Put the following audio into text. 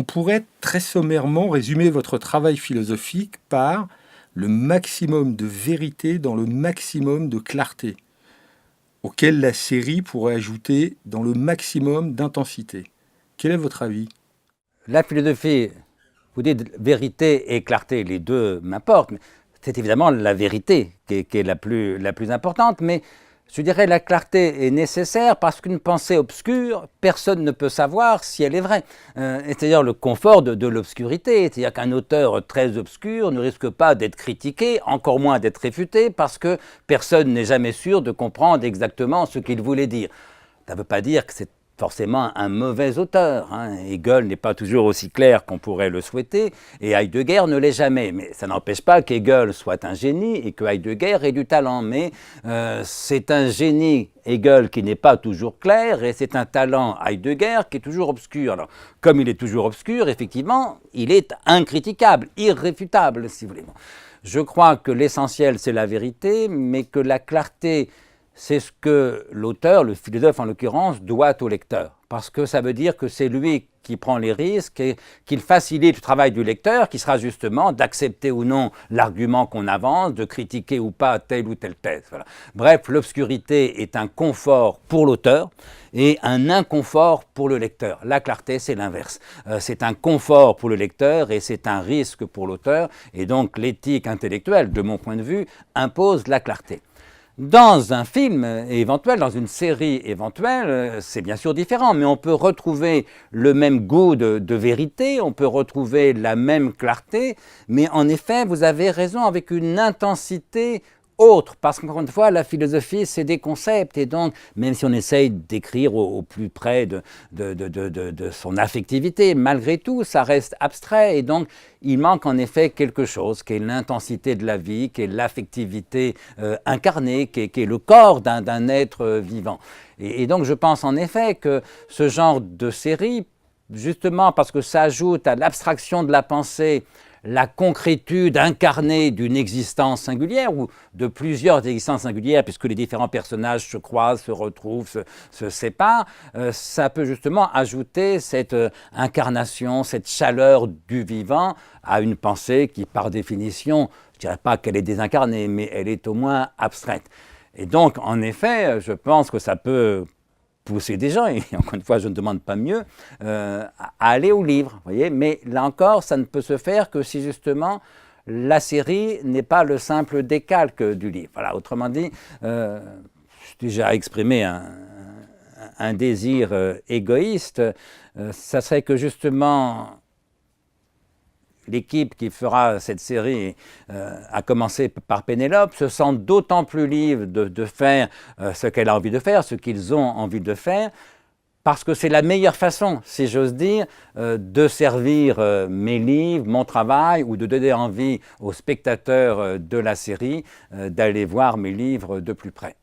On pourrait très sommairement résumer votre travail philosophique par le maximum de vérité dans le maximum de clarté, auquel la série pourrait ajouter dans le maximum d'intensité. Quel est votre avis? La philosophie, vous dites vérité et clarté, les deux m'importent, mais c'est évidemment la vérité qui est la plus importante, mais je dirais la clarté est nécessaire parce qu'une pensée obscure, personne ne peut savoir si elle est vraie. C'est-à-dire le confort de l'obscurité, c'est-à-dire qu'un auteur très obscur ne risque pas d'être critiqué, encore moins d'être réfuté, parce que personne n'est jamais sûr de comprendre exactement ce qu'il voulait dire. Ça ne veut pas dire que c'est forcément un mauvais auteur. Hegel n'est pas toujours aussi clair qu'on pourrait le souhaiter, et Heidegger ne l'est jamais. Mais ça n'empêche pas qu'Hegel soit un génie et que Heidegger ait du talent. Mais c'est un génie, Hegel, qui n'est pas toujours clair, et c'est un talent, Heidegger, qui est toujours obscur. Alors, comme il est toujours obscur, effectivement, il est incritiquable, irréfutable, si vous voulez. Je crois que l'essentiel, c'est la vérité, mais que la clarté, c'est ce que l'auteur, le philosophe en l'occurrence, doit au lecteur. Parce que ça veut dire que c'est lui qui prend les risques et qu'il facilite le travail du lecteur, qui sera justement d'accepter ou non l'argument qu'on avance, de critiquer ou pas telle ou telle thèse. Voilà. Bref, l'obscurité est un confort pour l'auteur et un inconfort pour le lecteur. La clarté, c'est l'inverse. C'est un confort pour le lecteur et c'est un risque pour l'auteur. Et donc l'éthique intellectuelle, de mon point de vue, impose la clarté. Dans un film éventuel, dans une série éventuelle, c'est bien sûr différent, mais on peut retrouver le même goût de vérité, on peut retrouver la même clarté, mais en effet, vous avez raison, avec une intensité autre, parce qu'encore une fois, la philosophie, c'est des concepts, et donc, même si on essaye d'écrire au plus près de son affectivité, malgré tout, ça reste abstrait, et donc, il manque en effet quelque chose, qui est l'intensité de la vie, qui est l'affectivité incarnée, qui est le corps d'un être vivant. Et donc, je pense en effet que ce genre de série, justement parce que ça ajoute à l'abstraction de la pensée, la concrétude incarnée d'une existence singulière ou de plusieurs existences singulières, puisque les différents personnages se croisent, se retrouvent, se séparent, ça peut justement ajouter cette incarnation, cette chaleur du vivant à une pensée qui, par définition, je ne dirais pas qu'elle est désincarnée, mais elle est au moins abstraite. Et donc, en effet, je pense que ça peut pousser des gens, et encore une fois, je ne demande pas mieux, à aller au livre. Voyez. Mais là encore, ça ne peut se faire que si justement la série n'est pas le simple décalque du livre. Voilà, autrement dit, j'ai déjà exprimé un désir égoïste, ça serait que justement l'équipe qui fera cette série, à commencer par Pénélope, se sent d'autant plus libre de faire ce qu'elle a envie de faire, ce qu'ils ont envie de faire, parce que c'est la meilleure façon, si j'ose dire, de servir mes livres, mon travail, ou de donner envie aux spectateurs de la série d'aller voir mes livres de plus près.